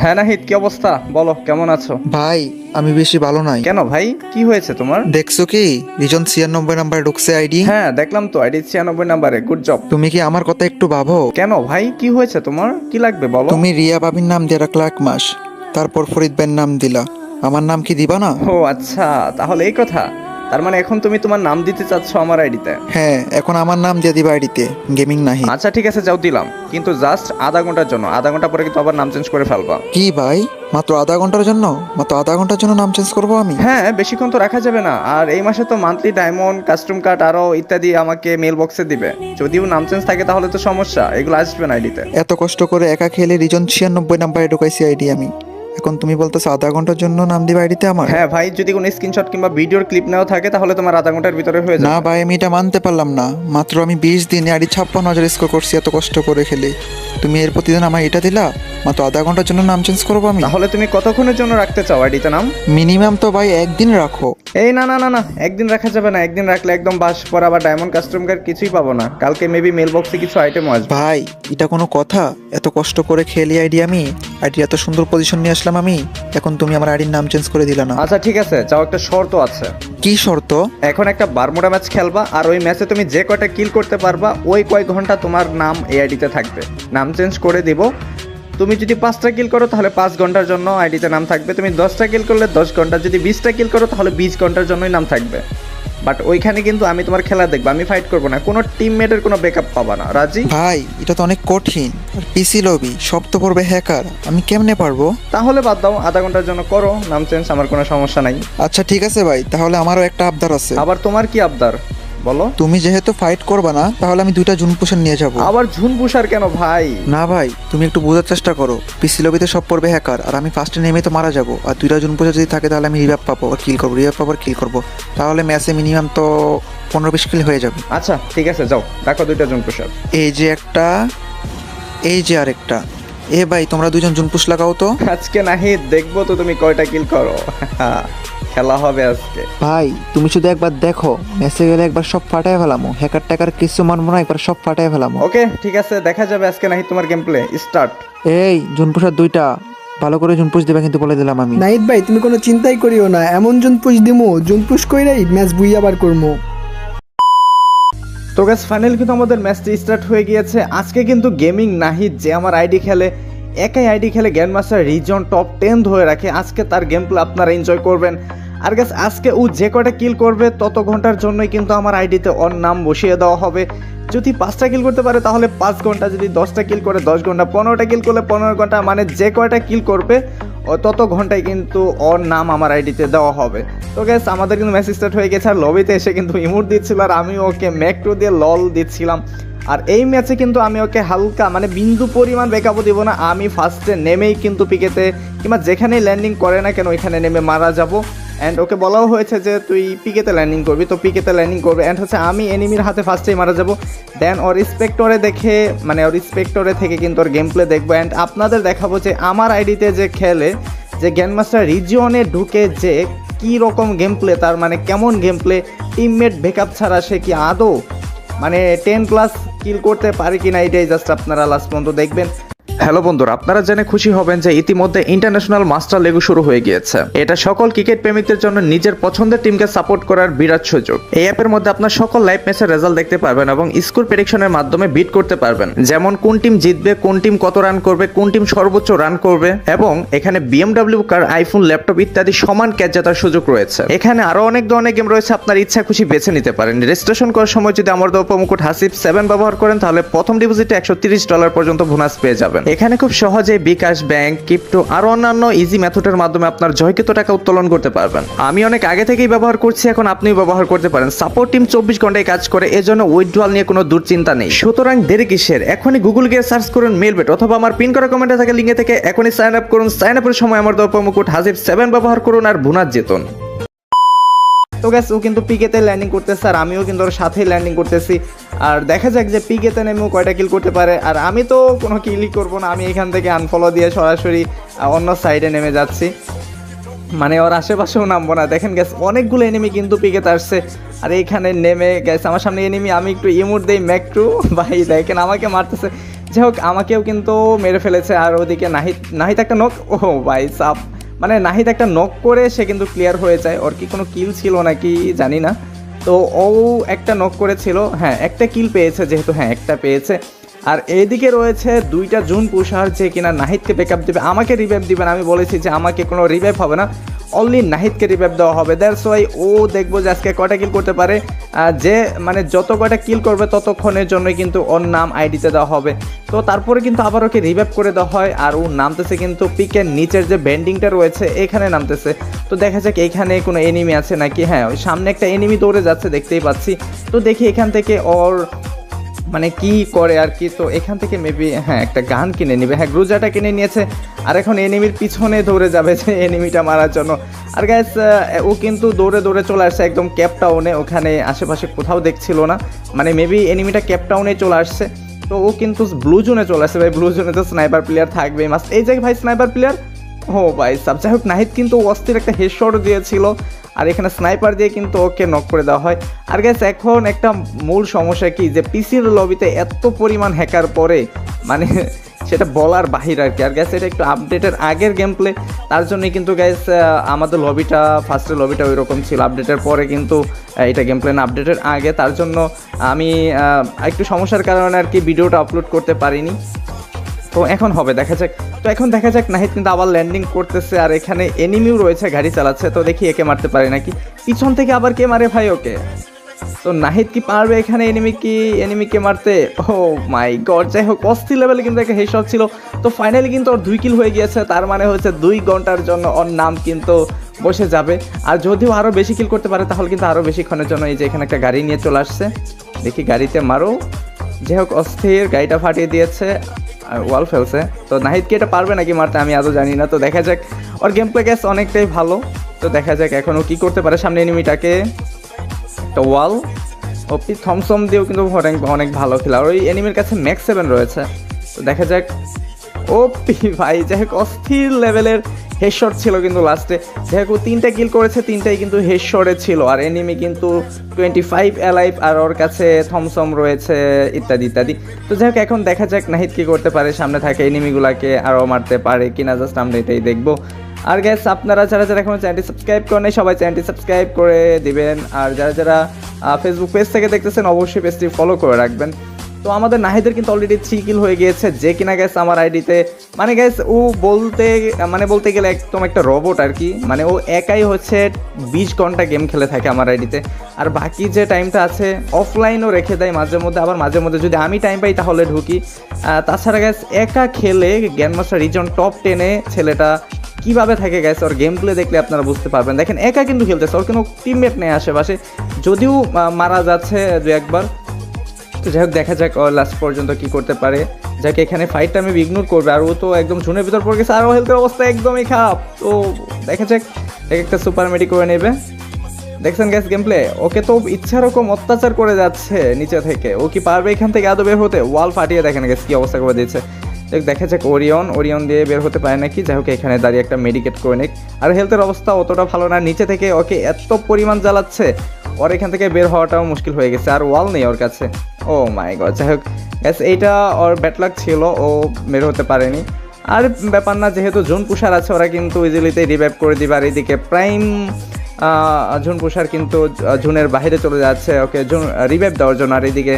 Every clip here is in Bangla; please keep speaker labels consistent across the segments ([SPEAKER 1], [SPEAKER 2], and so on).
[SPEAKER 1] হ্যাঁ নাহিদ, কি অবস্থা? বলো, কেমন আছো?
[SPEAKER 2] ভাই, আমি বেশি ভালো নাই।
[SPEAKER 1] কেন ভাই, কি হয়েছে তোমার?
[SPEAKER 2] দেখছো কি, রিজন 96 নাম্বারে ঢুকছে আইডি।
[SPEAKER 1] হ্যাঁ দেখলাম তো, আইডি 96 নাম্বারে। Good job.
[SPEAKER 2] তুমি কি আমার কথা একটু ভাবো?
[SPEAKER 1] কেন ভাই, কি হয়েছে তোমার? কি লাগবে বলো।
[SPEAKER 2] তুমি রিয়া ভাবির নাম দিয়ে রাখলা 1 মাস, তারপর ফরিদ ভাইয়ের নাম দিলা, আমার নাম কি দিবা না?
[SPEAKER 1] ও আচ্ছা, তাহলে এই কথা। তার মানে এখন তুমি তোমার নাম দিতে চাচ্ছ আমার আইডিতে?
[SPEAKER 2] হ্যাঁ, এখন আমার নাম দিয়ে দিবা আইডিতে, গেমিং নাহি।
[SPEAKER 1] আচ্ছা ঠিক আছে, যাও দিলাম, কিন্তু জাস্ট আধা ঘন্টার জন্য। আধা ঘন্টা পরে কিন্তু আবার নাম চেঞ্জ করে ফেলবা।
[SPEAKER 2] কি ভাই, মাত্র আধা ঘন্টার জন্য? মাত্র আধা ঘন্টার জন্য নাম চেঞ্জ করবো আমি?
[SPEAKER 1] হ্যাঁ, বেশিক্ষণ তো রাখা যাবে না। আর এই মাসে তো মান্থলি ডায়মন্ড, কাস্টম কার্ড আরো ইত্যাদি আমাকে মেল বক্সে দিবে। যদিও নাম চেঞ্জ থাকে তাহলে তো সমস্যা, এগুলো আসবে না আইডিতে।
[SPEAKER 2] এত কষ্ট করে একা খেলে রিজন 96 নাম্বারে ঢুকাইছি আইডি আমি, এখন তুমি বলতেছো আধা ঘন্টার জন্য নাম দিবা আইডিতে আমার?
[SPEAKER 1] হ্যাঁ ভাই, যদি কোনো স্ক্রিনশট কিংবা ভিডিওর ক্লিপ নেওয়া থাকে তাহলে তোমার আধা ঘন্টার ভিতরে হয়ে
[SPEAKER 2] না
[SPEAKER 1] যাবে।
[SPEAKER 2] ভাই, আমি এটা মানতে পারলাম না। মাত্র আমি 20 দিনে আইডি 56,000 স্কোর করছি এত কষ্ট করে খেলে, তুমি এর প্রতিদিন আমার এটা দিলা? মাত্র আধা ঘন্টার জন্য নাম চেঞ্জ করবো আমি?
[SPEAKER 1] তাহলে তুমি কতক্ষণের জন্য রাখতে চাও আইডিতে নাম?
[SPEAKER 2] মিনিমাম তো ভাই একদিন রাখো।
[SPEAKER 1] এই না না না না, একদিন রাখা যাবে না। একদিন রাখলে একদম বাস পর আবার ডায়মন্ড কাস্টম কার্ড কিছুই পাবো না। কালকে মেবি মেল বক্সে কিছু আইটেমও আসবে।
[SPEAKER 2] ভাই, এটা কোনো কথা? এত কষ্ট করে খেলি আইডি আমি, আইডি এত সুন্দর পজিশন নিয়ে আসলাম আমি, এখন তুমি আমার আইডির নাম চেঞ্জ করে দিলা না?
[SPEAKER 1] আচ্ছা ঠিক আছে, যাও, একটা শর্ত আছে।
[SPEAKER 2] কি শর্ত?
[SPEAKER 1] এখন একটা বারমুডা ম্যাচ খেলবা, আর ওই ম্যাচে তুমি যে কয়টা কিল করতে পারবা ওই কয় ঘন্টা তোমার নাম এই আইডিতে থাকবে। নাম চেঞ্জ করে দিব। তুমি যদি 5টা কিল করো তাহলে 5 ঘন্টার জন্য আইডিতে নাম থাকবে। তুমি 10টা কিল করলে 10 ঘন্টা, যদি 20টা কিল করো তাহলে 20 ঘন্টার জন্যই নাম থাকবে। বাট ওইখানে কিন্তু আমি তোমার খেলা দেখবো, আমি ফাইট করবো না। কোনো টিমমেটের কোনো ব্যাকআপ পাবা না। রাজি?
[SPEAKER 2] ভাই, এটা তো অনেক কঠিন, আর পিসি লবি, সব তো পড়বে হ্যাকার, আমি কেমনে পারবো?
[SPEAKER 1] তাহলে বাদ দাও, আধা ঘন্টার জন্য করো নাম চেঞ্জ, আমার কোনো সমস্যা নাই।
[SPEAKER 2] আচ্ছা ঠিক আছে ভাই, তাহলে আমারও একটা আবদার আছে।
[SPEAKER 1] আবার তোমার কি আবদার বলো?
[SPEAKER 2] তুমি যেহেতু ফাইট করবা না, তাহলে আমি 2টা জুন পোষণ নিয়ে যাব।
[SPEAKER 1] আবার ঝুন পুষার কেন ভাই?
[SPEAKER 2] না ভাই, তুমি একটু বোঝার চেষ্টা করো। পিসি লবিতে সব পড়বে হ্যাকার, আর আমি ফার্স্টে নেমে তো মারা যাবো। আর 2টা জুন পোষা যদি থাকে তাহলে আমি রিভাইভ পাবো আর কিল করবো, রিভাইভ পাবো আর কিল করবো। তাহলে ম্যাচে মিনিমাম তো 15-20 কিল হয়ে যাবে।
[SPEAKER 1] আচ্ছা ঠিক আছে, যাও দেখো 2টা ঝুন পুষার।
[SPEAKER 2] এই যে একটা, এই যে আরেকটা। এ ভাই, তোমরা 2জন জুন পুশ লাগাও তো।
[SPEAKER 1] আজকে নাহি দেখবো তো তুমি কয়টা কিল করো। খেলা হবে আজকে।
[SPEAKER 2] ভাই, তুমি শুধু একবার দেখো, ম্যাচে গেলে একবার সব ফাটায় ফেলামো। হ্যাকার ট্যাকার কিছু মানবো না, একবার সব ফাটায় ফেলামো।
[SPEAKER 1] ওকে ঠিক আছে, দেখা যাবে আজকে নাহি তোমার গেম প্লে। স্টার্ট।
[SPEAKER 2] এই জুন পুষার 2টা, ভালো করে জুন পুশ দেবে কিন্তু, বলে দিলাম আমি।
[SPEAKER 3] নাইট ভাই, তুমি কোনো চিন্তাই করিও না, এমন জুন পুশ দিমু, জুন পুশ কইরাই ম্যাচ বুইয়া বার করমু।
[SPEAKER 1] তো গাইস, ফাইনালি কিন্তু আমাদের ম্যাচটি স্টার্ট হয়ে গিয়েছে। আজকে কিন্তু গেমিং নাহিদ, যে আমার আইডি খেলে, একাই আইডি খেলে গ্র্যান্ড মাস্টার রিজন টপ 10 ধরে রাখে। আজকে তার গেম প্লে আপনারা এনজয় করবেন। আর গাইস, আজকে ও যে কয়টা কিল করবে তত ঘন্টার জন্যই কিন্তু আমার আইডিতে ওর নাম বসিয়ে দেওয়া হবে। যদি 5টা কিল করতে পারে তাহলে 5 ঘন্টা, যদি 10টা কিল করে 10 ঘন্টা, 15টা কিল করলে 15 ঘন্টা, মানে যে কয়টা কিল করবে ও তত ঘন্টায় কিন্তু ওর নাম আমার আইডিতে দেওয়া হবে। তো গাইস, আমাদের কিন্তু ম্যাচ স্টার্ট হয়ে গেছে। আর লবিতে এসে কিন্তু ইমোট দিচ্ছিল, আর আমি ওকে ম্যাক্রো দিয়ে লল দিচ্ছিলাম। আর এই ম্যাচে কিন্তু আমি ওকে হালকা, মানে বিন্দু পরিমাণ ব্যাকআপও দিব না। আমি ফার্স্টে নেমেই কিন্তু পিকেতে কিংবা যেখানেই ল্যান্ডিং করে না কেন ওইখানে নেমে মারা যাব। অ্যান্ড ওকে বলাও হয়েছে যে তুই পিকেতে ল্যান্ডিং করবি, তো পিকেতে ল্যান্ডিং করবে। অ্যান্ড হচ্ছে আমি এনিমির হাতে ফার্স্টেই মারা যাব। দেন ওর স্পেক্টরে দেখে, মানে ওর স্পেক্টরে থেকে কিন্তু ওর গেম প্লে দেখবো। অ্যান্ড আপনাদের দেখাবো যে আমার আইডিতে যে খেলে, যে গ্র্যান্ডমাস্টার রিজিয়নে ঢুকে যে কী রকম গেম প্লে তার, মানে কেমন গেম প্লে, টিমমেট ব্যাকআপ ছাড়া সে কি আদৌ মানে 10+ কিল করতে পারে কিনা, এটাই জাস্ট আপনারা লাস্ট পর্যন্ত দেখবেন। হ্যালো বন্ধুরা, আপনারা জেনে খুশি হবেন যে ইতিমধ্যে ইন্টারন্যাশনাল মাস্টার লিগ শুরু হয়ে গিয়েছে। এটা সকল ক্রিকেট প্রেমিকদের জন্য নিজের পছন্দের টিমকে সাপোর্ট করার বিরাট সুযোগ। এই অ্যাপের মধ্যে আপনার সকল লাইভ ম্যাচের রেজাল্ট দেখতে পারবেন এবং স্কোর প্রেডিকশনের মাধ্যমে বিট করতে পারবেন, যেমন কোন টিম জিতবে, কোন টিম কত রান করবে, কোন টিম সর্বোচ্চ রান করবে, এবং এখানে BMW কার, আইফোন, ল্যাপটপ ইত্যাদি সমান ক্যাচ জেতার সুযোগ রয়েছে। এখানে আরো অনেক ধরনের গেম রয়েছে, আপনার ইচ্ছা খুশি বেছে নিতে পারেন। রেজিস্ট্রেশন করার সময় যদি আমার দেওয়া প্রোমো কোড হাসিব7 ব্যবহার করেন তাহলে প্রথম ডিপোজিটে $130 পর্যন্ত বোনাস পেয়ে যাবেন। এখানে খুব সহজে বিকাশ, ব্যাংক, ক্রিপ্টো আর অন্যান্য ইজি মেথডের মাধ্যমে আপনার জয়কৃত টাকা উত্তোলন করতে পারবেন। আমি অনেক আগে থেকেই ব্যবহার করছি, এখন আপনিও ব্যবহার করতে পারেন। সাপোর্ট টিম 24 ঘন্টায় কাজ করে, এজন্য উইথড্রয়াল নিয়ে কোনো দুশ্চিন্তা নেই। সুতরাং দেরি কিসের, এখনই গুগল গিয়ে সার্চ করুন মেলবেট, অথবা আমার পিন করা কমেন্টে থাকা লিঙ্কে থেকে এখনই সাইন আপ করুন। সাইন আপের সময় আমার দেওয়া প্রোমো কোড হাসিব7 ব্যবহার করুন আর বোনাস জিতুন। তো গ্যাস, ও কিন্তু পিকেতে ল্যান্ডিং করতেছে আর আমিও কিন্তু ওর সাথেই ল্যান্ডিং করতেছি। আর দেখা যাক যে পিকেতে নেমেও কয়টা কিল করতে পারে। আর আমি তো কোনো কিলই করবো না, আমি এখান থেকে আনফলো দিয়ে সরাসরি অন্য সাইডে নেমে যাচ্ছি, মানে ওর আশেপাশেও নামবো না। দেখেন গ্যাস, অনেকগুলো এনিমি কিন্তু পিকেতে আসছে। আর এইখানে নেমে গ্যাস আমার সামনে এনিমি, আমি একটু ইমোট দেই ম্যাক্রু, ভাই দেখেন আমাকে মারতেছে। যাই হোক আমাকেও কিন্তু মেরে ফেলেছে। আর ওদিকে নাহিদ নাহিদ একটা নক, ও ভাই সাপ, মানে নাহিদ একটা নক করে সে কিন্তু ক্লিয়ার হয়ে যায়। ওর কি কোনো কিল ছিল নাকি জানি না, তো ও একটা নক করেছিল, হ্যাঁ একটা কিল পেয়েছে যেহেতু, হ্যাঁ একটা পেয়েছে। আর এইদিকে রয়েছে দুইটা জুন পুষার যে কিনা নাহিদকে ব্যাকআপ দেবে, আমাকে রিভাইভ দিবেন। আমি বলেছি যে আমাকে কোনো রিভাইভ হবে না, অনলি নাহিদকে রিভাইভ দেওয়া হবে। দ্যাটস ওয়াই ও দেখবো যে আজকে কয়টা কিল করতে পারে, যে মানে যত কয়টা কিল করবে ততক্ষণের জন্যই কিন্তু ওর নাম আইডিতে দেওয়া হবে। তো তারপরে কিন্তু আবার ওকে রিভাইভ করে দেওয়া হয়। আর ও নামতেছে কিন্তু পিকের নিচের যে বেন্ডিংটা রয়েছে এখানে নামতেছে। তো দেখা যাক এইখানে কোনো এনিমি আছে নাকি। হ্যাঁ ওই সামনে একটা এনিমি দৌড়ে যাচ্ছে দেখতেই পাচ্ছি। তো দেখি এখান থেকে ওর মানে কি করে আর কি। তো এখান থেকে মেবি হ্যাঁ একটা গান কিনে নেবে, হ্যাঁ গ্রুজাটা কিনে নিয়েছে। আর এখন এনিমির পিছনে দৌড়ে যাবে যে এনিমিটা মারার জন্য। আর গ্যাস ও কিন্তু দৌড়ে দৌড়ে চলে আসছে একদম ক্যাপ টাউনে, ওখানে আশেপাশে কোথাও দেখছিল না, মানে মেবি এনিমিটা ক্যাপ টাউনে চলে আসছে। তো ও কিন্তু ব্লু জোনে চলে আসছে ভাই, ব্লু জোনে তো স্নাইপার প্লেয়ার থাকবেই মাস্ট। এই যে ভাই স্নাইপার প্লেয়ার, ও ভাই সাব। যাই হোক নাহিদ কিন্তু অস্থির একটা হেডশট দিয়েছিল, আর এখানে স্নাইপার দিয়ে কিন্তু ওকে নক করে দেওয়া হয়। আর গ্যাস এখন একটা মূল সমস্যা কি, যে পিসির লবিতে এত পরিমাণ হ্যাকার পরে, মানে সেটা বলার বাহির আর কি। আর গ্যাস এটা একটু আপডেটের আগের গেম প্লে, তার জন্যই কিন্তু গ্যাস আমাদের লবিটা ফার্স্টের লবিটা ওই রকম ছিল। আপডেটের পরে কিন্তু এটা গেম প্লে না, আপডেটের আগে, তার জন্য আমি একটু সমস্যার কারণে আর কি ভিডিওটা আপলোড করতে পারিনি। তো এখন হবে দেখা যাক। তো এখন দেখা যাক নাহিদ কিন্তু আবার ল্যান্ডিং করতেছে, আর এখানে এনিমিও রয়েছে গাড়ি চালাচ্ছে। তো দেখি একে মারতে পারে নাকি, পিছন থেকে আবার কে মারে ভাই ওকে। তো নাহিদ কি পারবে এখানে এনিমিকে মারতে? ও মাই গড। যাই হোক অস্থির লেভেলে কিন্তু একটা হেডশট ছিল। তো ফাইনালি কিন্তু ওর 2 কিল হয়ে গিয়েছে, তার মানে হচ্ছে 2 ঘন্টার জন্য ওর নাম কিন্তু বসে যাবে। আর যদিও আরও বেশি কিল করতে পারে তাহলে কিন্তু আরও বেশিক্ষণের জন্য, এই যে এখানে একটা গাড়ি নিয়ে চলে আসছে, দেখি গাড়িতে মারো। যাই হোক অস্থির, গাড়িটা ফাটিয়ে দিয়েছে আর ওয়াল ফেলছে। তো নাহিদ কি এটা পারবে নাকি মারতে আমি আদৌ জানি না। তো দেখা যাক, ওর গেম প্লে গ্যাস অনেকটাই ভালো। তো দেখা যাক এখন ও কী করতে পারে। সামনে এনিমিটাকে একটা ওয়াল, ওপি থমসম দিয়েও কিন্তু অনেক ভালো খেলা। আর ওই এনিমির কাছে ম্যাক্স 7 রয়েছে। তো দেখা যাক, ওপি ভাই যাই হোক অস্থির লেভেলের হেডশট ছিল কিন্তু লাস্টে। যাই হোক 3টা কিল করেছে, 3টাই কিন্তু হেডশটে ছিল। আর এনিমি কিন্তু 25 অ্যালাইভ, আর ওর কাছে থমসম রয়েছে ইত্যাদি ইত্যাদি। তো যাই হোক এখন দেখা যাক নাহিদ কী করতে পারে, সামনে থাকে এনিমিগুলোকে আরও মারতে পারে কিনা, জাস্ট আমরা এটাই দেখবো। আর গ্যাস আপনারা যারা যারা এখনও চ্যানেলটি সাবস্ক্রাইব করেন নাই সবাই চ্যানেলটি সাবস্ক্রাইব করে দিবেন। আর যারা যারা ফেসবুক পেজ থেকে দেখতেছেন অবশ্যই পেজটি ফলো করে রাখবেন। তো আমাদের নাহিদের কিন্তু অলরেডি 3 কিল হয়ে গিয়েছে, যে কিনা গ্যাস আমার আইডিতে, মানে গ্যাস ও বলতে গেলে একদম একটা রোবট আর কি। মানে ও একাই হচ্ছে 20 ঘন্টা গেম খেলে থাকে আমার আইডিতে। আর বাকি যে টাইমটা আছে অফলাইনও রেখে দেয় মাঝে মধ্যে, আবার মাঝে মধ্যে যদি আমি টাইম পাই তাহলে ঢুকি। তাছাড়া গ্যাস একা খেলে গ্র্যান্ডমাস্টার রিজন টপ 10-এ ছেলেটা কীভাবে থাকে গ্যাস, ওর গেম প্লে দেখলে আপনারা বুঝতে পারবেন। দেখেন একা কিন্তু খেলতেছে, ওর কোনো টিমমেট নেই আশেপাশে, যদিও মারা যাচ্ছে 2-1 বার। তো যাই হোক দেখা যাক ও লাস্ট পর্যন্ত কি করতে পারে। যাকে এখানে ফাইটটা আমি ইগনোর করবে, আর ও তো একদম ঝুনের ভিতর পড়ে গেছে, আর ও হেলথের অবস্থা একদমই খারাপ। তো দেখা যাক, একটা সুপার মেডি করে নেবে। দেখছেন গ্যাস গেম প্লে, ওকে তো ইচ্ছা রকম অত্যাচার করে যাচ্ছে নিচে থেকে। ও কি পারবে এখান থেকে আদৌ বের হতে? ওয়াল ফাটিয়ে দেখেন গ্যাস কী অবস্থা করে দিচ্ছে। দেখা যাক ওরিয়ন দিয়ে বের হতে পারে নাকি। যাই হোক এখানে দাঁড়িয়ে একটা মেডিকেট করে নিক। আর হেলথের অবস্থা অতটা ভালো না, নিচে থেকে ওকে এত পরিমাণ জ্বালাচ্ছে, ওর এখান থেকে বের হওয়াটাও মুশকিল হয়ে গেছে। আর ওয়াল নেই ওর কাছে, ও মাই গড। যাই হোক গ্যাস এইটা ওর ব্যাটলাক ছিল, ও বের হতে পারেনি। আর ব্যাপার না, যেহেতু জুন পুষার আছে ওরা কিন্তু ইজিলিতে রিভাইভ করে দিবে। আর এইদিকে প্রাইম জুন পুষার কিন্তু জুনের বাইরে চলে যাচ্ছে ওকে রিভাইভ দেওয়ার জন্য। আর এইদিকে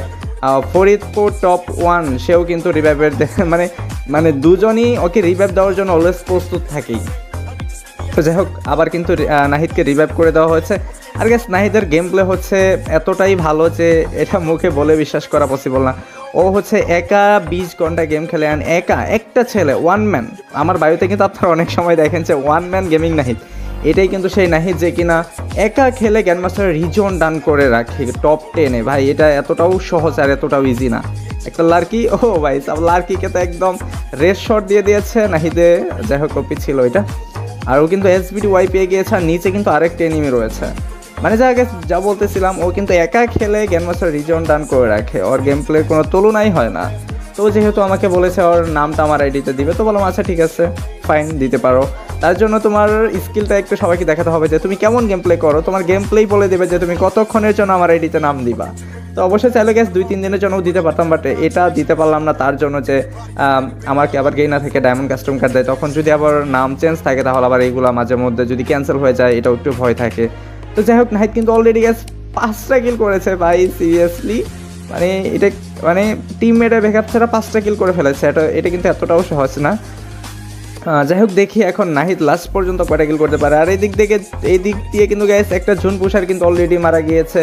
[SPEAKER 1] ফরিদপুর টপ 1 সেও কিন্তু রিভাইভের মানে দুজনই ওকে রিভাইভ দেওয়ার জন্য অলওয়েজ প্রস্তুত থাকেই। তো যাই হোক আবার কিন্তু নাহিদকে রিভাইভ করে দেওয়া হয়েছে। আর গ্যাস নাহিদের গেম প্লে হচ্ছে এতটাই ভালো যে এটা মুখে বলে বিশ্বাস করা পসিবল না। ও হচ্ছে একা 20 ঘন্টা গেম খেলে, আর একা একটা ছেলে, 1 ম্যান। আমার বায়ুতে কিন্তু আপনারা অনেক সময় দেখেন যে 1 ম্যান গেমিং নাহিদ, এটাই কিন্তু সেই নাহিদ যে কিনা একা খেলে গ্র্যান্ডমাস্টার রিজন ডান করে রাখে টপ 10-এ। ভাই এটা এতটাও সহজ আর এতটাও ইজি না। একটা লার্কি, ও ভাই সব লার্কিকে তো একদম রেড শট দিয়ে দিয়েছে নাহিদে। যাই হোক কপি ছিল এটা। আর ও কিন্তু এসবিডি ওয়াই পেয়ে গিয়েছে, আর নিচে কিন্তু আরেকটা এনিমি রয়েছে। মানে যা বলতেছিলাম, ও কিন্তু একা খেলে গ্র্যান্ডমাস্টার রিজন ডান করে রাখে, ওর গেম প্লের কোনো তুলনাই হয় না। তো যেহেতু আমাকে বলেছে ওর নামটা আমার আইডিতে দিবে, তো বললাম আচ্ছা ঠিক আছে ফাইন, দিতে পারো। তার জন্য তোমার স্কিলটা একটু সবাইকে দেখাতে হবে যে তুমি কেমন গেম প্লে করো। তোমার গেম প্লেই বলে দেবে যে তুমি কতক্ষণের জন্য আমার আইডিতে নাম দিবা। তো অবশ্যই চাইলে গ্যাস 2-3 দিনের জন্য দিতে পারতাম, বাট এটা দিতে পারলাম না তার জন্য যে আমাকে আবার গেইনা থেকে ডায়মন্ড কাস্টম কার্ড দেয়, তখন যদি আবার নাম চেঞ্জ থাকে তাহলে আবার এইগুলো মাঝে মধ্যে যদি ক্যান্সেল হয়ে যায় এটাও একটু ভয় থাকে। তো যাই হোক, নাহিদ কিন্তু অলরেডি গ্যাস 5টা কিল করেছে ভাই, সিরিয়াসলি মানে এটা মানে টিমমেটের ব্যাকআপ ছাড়া 5টা কিল করে ফেলেছে, এটা কিন্তু এতটাও সহজ না। যাই হোক, দেখি এখন নাহিদ লাস্ট পর্যন্ত কয়টা কিল করতে পারে। আর এই দিক দিয়ে কিন্তু গ্যাস একটা জুন পুষার কিন্তু অলরেডি মারা গিয়েছে,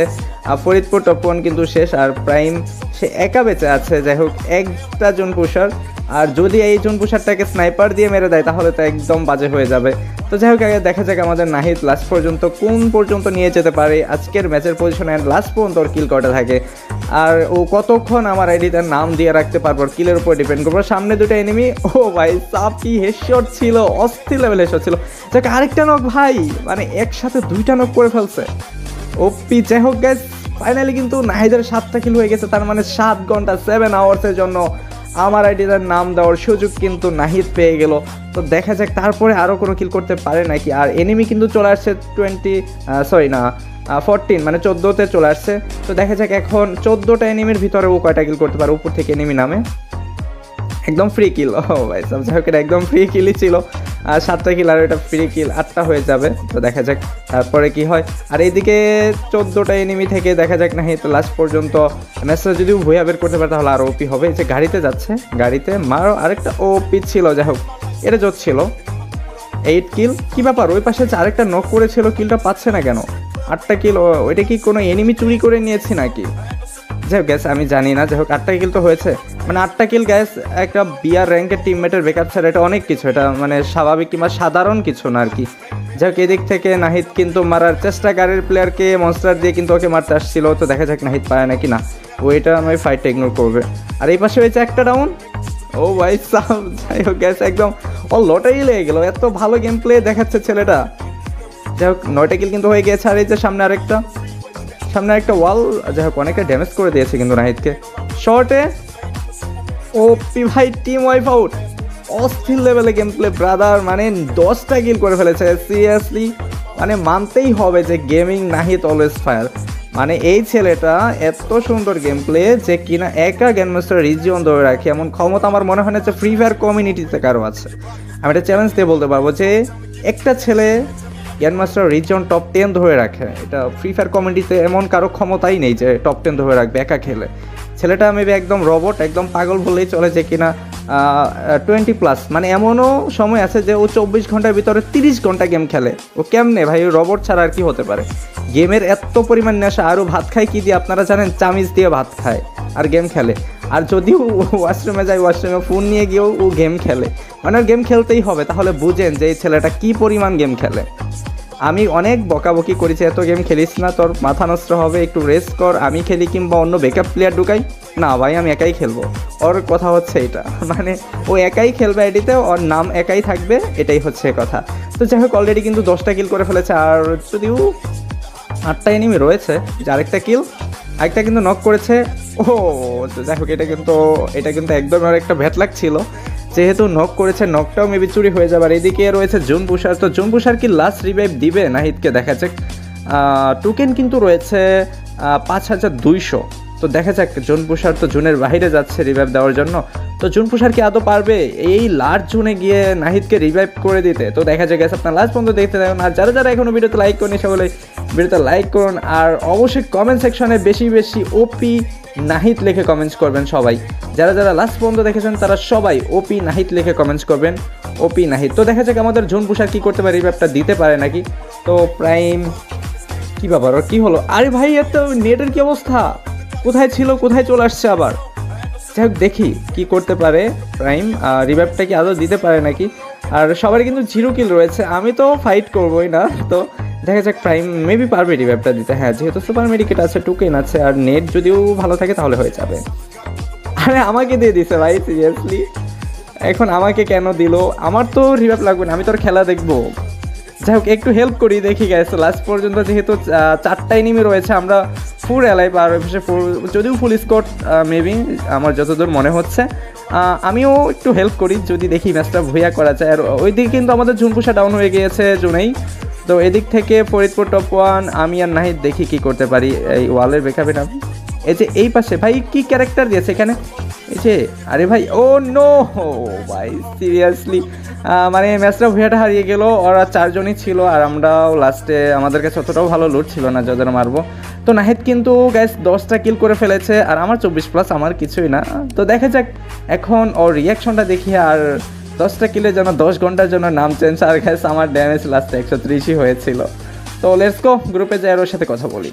[SPEAKER 1] ফরিদপুর টপ 1 কিন্তু শেষ, আর প্রাইম সে একা বেঁচে আছে। যাই হোক, একটা জুন পুষার, আর যদি এই জুন পুষারটাকে স্নাইপার দিয়ে মেরে দেয় তাহলে তো একদম বাজে হয়ে যাবে। তো যাই হোক, আগে দেখা যাক আমাদের নাহিদ লাস্ট পর্যন্ত কোন পর্যন্ত নিয়ে যেতে পারে আজকের ম্যাচের পজিশন, অ্যান্ড লাস্ট পর্যন্ত ওর কিল কটা থাকে, আর ও কতক্ষণ আমার আইডিটার নাম দিয়ে রাখতে পারবো, কিলের উপর ডিপেন্ড করবো। সামনে দুটো এনিমি, ও ভাই সাপ কি হেডশট ছিল, অস্থির লেভেল হেডশট ছিল। যাক, আরেকটা নক ভাই, মানে একসাথে 2টা নক করে ফেলছে ওপি। যাই হোক গাইস, ফাইনালি কিন্তু নাহিদের 7টা কিল হয়ে গেছে, তার মানে 7 ঘন্টা 7 আওয়ার্সের জন্য আমার আইডিটার নাম দেওয়ার সুযোগ কিন্তু নাহিদ পেয়ে গেল। তো দেখা যাক তারপরে আরও কোনো কিল করতে পারে নাকি। আর এনিমি কিন্তু চলে আসছে 14 মানে 14তে চলে আসছে। তো দেখা যাক এখন 14টা এনিমির ভিতরে ও কয়টা কিল করতে পারে। উপর থেকে এনিমি নামে, একদম ফ্রি কিল, ও ভাই সব যাই হোক, এটা একদম ফ্রি কিলই ছিল। আর 7টা কিল আর এটা ফ্রি কিল 8টা হয়ে যাবে। তো দেখা যাক তারপরে কি হয়। আর এইদিকে 14টা এনিমি থেকে দেখা যাক না তো লাস্ট পর্যন্ত ম্যাচটা যদি ভুয়া বের করতে পারে তাহলে আর ওপি হবে। যে গাড়িতে যাচ্ছে, গাড়িতে মারো, আরেকটা ওপি ছিল। যাই হোক, এটা জোর ছিল। 8 কিল, কী ব্যাপার, ওই পাশে যে আরেকটা নক করেছিল কিলটা পাচ্ছে না কেন? 8টা কিল, ওইটা কি কোনো এনিমি চুরি করে নিয়েছি নাকি? যাই হোক গ্যাস, আমি জানি না। যাই হোক, 8টা কিল তো হয়েছে, মানে 8টা কিল গ্যাস একটা বিআর র্যাঙ্কের টিমমেটের ব্যাকআপ ছাড়া এটা অনেক কিছু, এটা মানে স্বাভাবিক কিংবা সাধারণ কিছু না আর কি। যাই হোক, এদিক থেকে নাহিদ কিন্তু মারার চেষ্টা, গাড়ির প্লেয়ারকে মনস্টার দিয়ে কিন্তু ওকে মারতে আসছিল। তো দেখা যাক নাহিদ পায় নাকি না, ও এটা আমি ফাইটটা ইগনোর করবে। আর এই পাশে হয়েছে একটা ডাউন, ও ভাই সাব। যাই হোক গ্যাস, একদম ও লটারি লেগে গেল, এত ভালো গেম প্লে দেখাচ্ছে ছেলেটা। যাই হোক, 9টা কিল কিন্তু হয়ে গেছে। আর এই যে সামনে আরেকটা ওয়াল, যাই হোক অনেকটা ড্যামেজ করে দিয়েছে কিন্তু নাহিদকে শর্টে। ও পি ভাই, টিম ওয়াইপ আউট, অস্থির লেভেলে গেম প্লে ব্রাদার, মানে 10টা কিল করে ফেলেছে। সিরিয়াসলি মানে মানতেই হবে যে গেমিং নাহিদ অলওয়েজ ফায়ার। মানে এই ছেলেটা এত সুন্দর গেম প্লে যে কিনা একা গ্র্যান্ডমাস্টার রিজিয়ন ধরে রাখে, এমন ক্ষমতা আমার মনে হয় না যে ফ্রি ফায়ার কমিউনিটিতে কারো আছে। আমি এটা চ্যালেঞ্জ দিয়ে বলতে পারবো যে একটা ছেলে গ্র্যান্ডমাস্টার রিজিয়ন টপ 10 ধরে রাখে, এটা ফ্রি ফায়ার কমিউনিটিতে এমন কারো ক্ষমতাই নেই যে টপ 10 ধরে রাখবে একা খেলে। ছেলেটা মেবি একদম রোবট, একদম পাগল বললেই চলে, যে কিনা 20+, মানে এমনও সময় আছে যে ও 24 ঘন্টার ভিতরে 30 ঘন্টা গেম খেলে। ও কেমনে ভাই, রোবট ছাড়া আর কি হতে পারে? গেমের এত পরিমাণ নেশা। আরও ভাত খায় কি দিয়ে আপনারা জানেন? চামিচ দিয়ে ভাত খায় আর গেম খেলে। আর যদিও ওয়াশরুমে যায়, ওয়াশরুমে ফোন নিয়ে গিয়েও ও গেম খেলে, মানে ওর গেম খেলতেই হবে। তাহলে বুঝেন যে এই ছেলেটা কী পরিমাণ গেম খেলে। আমি অনেক বকাবকি করেছি, এত গেম খেলিস না, তোর মাথা নষ্ট হবে, একটু রেস্ট কর, আমি খেলি কিংবা অন্য ব্যাকআপ প্লেয়ার ঢুকাই। না ভাই, আমি একাই খেলবো। ওর কথা হচ্ছে এটা, মানে ও একাই খেলবে আইডিতে, ওর নাম একাই থাকবে, এটাই হচ্ছে কথা। তো যাই হোক, অলরেডি কিন্তু 10টা কিল করে ফেলেছে। আর যদিও 8টা এনিমি রয়েছে, যে আরেকটা কিন্তু নক করেছে। ও যাই হোক, এটা কিন্তু একদম আর একটা ভ্যাট লাগছিল, যেহেতু নক করেছে, নকটাও মেবি চুরি হয়ে যাবে। আর এদিকে রয়েছে জুন পুষার। তো জুন পুষার কি লাস্ট রিভাইভ দিবে নাহিদকে? দেখা যাক। টোকেন কিন্তু রয়েছে 5200। তো দেখা যাক, জুন পুষার তো জুনের বাইরে যাচ্ছে রিভাইভ দেওয়ার জন্য। তো জুন পুষার কি আদৌ পারবে এই লাস্ট জুনে গিয়ে নাহিদকে রিভাইভ করে দিতে? তো দেখা যাক গেছে, আপনার লাস্ট পর্যন্ত দেখতে থাকুন। আর যারা এখনো ভিডিওতে লাইক করেনি সকলে ভিডিওতে লাইক করুন। আর অবশ্যই কমেন্ট সেকশনে বেশি ওপি নাহিদ লিখে কমেন্টস করবেন সবাই। যারা লাস্ট পর্যন্ত দেখেছেন তারা সবাই ওপি নাহিদ লিখে কমেন্টস করবেন, ওপি নাহিদ। তো দেখা যাক আমাদের জুন পুষার কী করতে পারে, রিভাইভটা দিতে পারে নাকি। তো প্রাইম কী ব্যাপার, ওর কী হলো? আরে ভাই, এত নেটের কী অবস্থা, কোথায় ছিল, কোথায় চলে আসছে আবার। যাই হোক, দেখি কি করতে পারে প্রাইম, রিভাইভটা কি আদৌ দিতে পারে নাকি। আর সবারই কিন্তু 0 কিল রয়েছে, আমি তো ফাইট করবোই না। তো দেখা যাক, প্রাইম মেবি পারবে রিভাইভটা দিতে। হ্যাঁ, যেহেতু সুপার মেডিকেট আছে, টোকেন আছে, আর নেট যদিও ভালো থাকে তাহলে হয়ে যাবে। আরে আমাকে দিয়ে দিছে ভাই, সিরিয়াসলি এখন আমাকে কেন দিল? আমার তো রিভাইভ লাগবে না, আমি তোর খেলা দেখবো। যাই হোক, একটু হেল্প করি, দেখি গেছে লাস্ট পর্যন্ত যেহেতু 4টা এনিমি রয়েছে, আমরা ফুল অ্যালাইভ, আর যদিও ফুল স্কোর মেবি আমার যতদূর মনে হচ্ছে। আমিও একটু হেল্প করি, যদি দেখি ম্যাচটা ভুয়া করা যায়। আর ওই দিকে কিন্তু আমাদের জুনপুষা ডাউন হয়ে গিয়েছে জুনেই। তো এদিক থেকে ফরিদপুর টপ 1, আমি আর নাহিদ দেখি কি করতে পারি। এই ওয়ালের ব্যাকআপে না, এই যে এই পাশে ভাই কি ক্যারেক্টার দিয়েছে এখানে, এই যে আরে ভাই ও নো ভাই সিরিয়াসলি মানে ম্যাচটা ভুয়াটা হারিয়ে গেল। ওরা 4 জনই ছিল আর আমরাও লাস্টে, আমাদের কাছে অতটাও ভালো লুট ছিল না যাদের মারবো। তো নাহিদ কিন্তু গাইস 10টা কিল করে ফেলেছে আর আমার 24+, আমার কিছুই না। তো দেখা যাক এখন ওর রিয়াকশনটা দেখি। আর 10টা কিলের জন্য 10 ঘন্টার জন্য নাম চেঞ্জ, আর গাইস আমার ড্যামেজ লাস্টে 130ই হয়েছিল। তো লেটস গো গ্রুপে যাই আর ওর সাথে কথা বলি।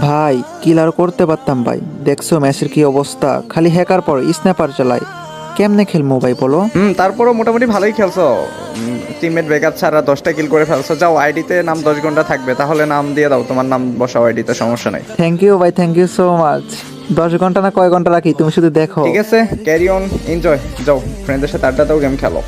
[SPEAKER 2] ভাই কিল আর করতে পারতাম ভাই, দেখছো ম্যাচের কি অবস্থা, খালি হ্যাকার পর স্ন্যাপার চালায়, কেমনে খেলবো ভাই বলো?
[SPEAKER 1] তারপরও মোটামুটি ভালোই খেলছো, টিমমেট ব্রেকআপ ছাড়া 10টা কিল করে ফেলছো। যাও আইডিতে নাম 10 ঘন্টা থাকবে, তাহলে নাম দিয়ে দাও, তোমার নাম বসাও আইডিতে, সমস্যা নাই।
[SPEAKER 2] থ্যাংক ইউ ভাই, থ্যাংক ইউ সো মাচ। 10 ঘন্টা না কয় ঘন্টা রাখি তুমি শুধু দেখো।
[SPEAKER 1] ঠিক আছে, ক্যারি অন, এনজয়, যাও ফ্রেন্ডদের সাথে আড্ডা দাও, গেম খেলো।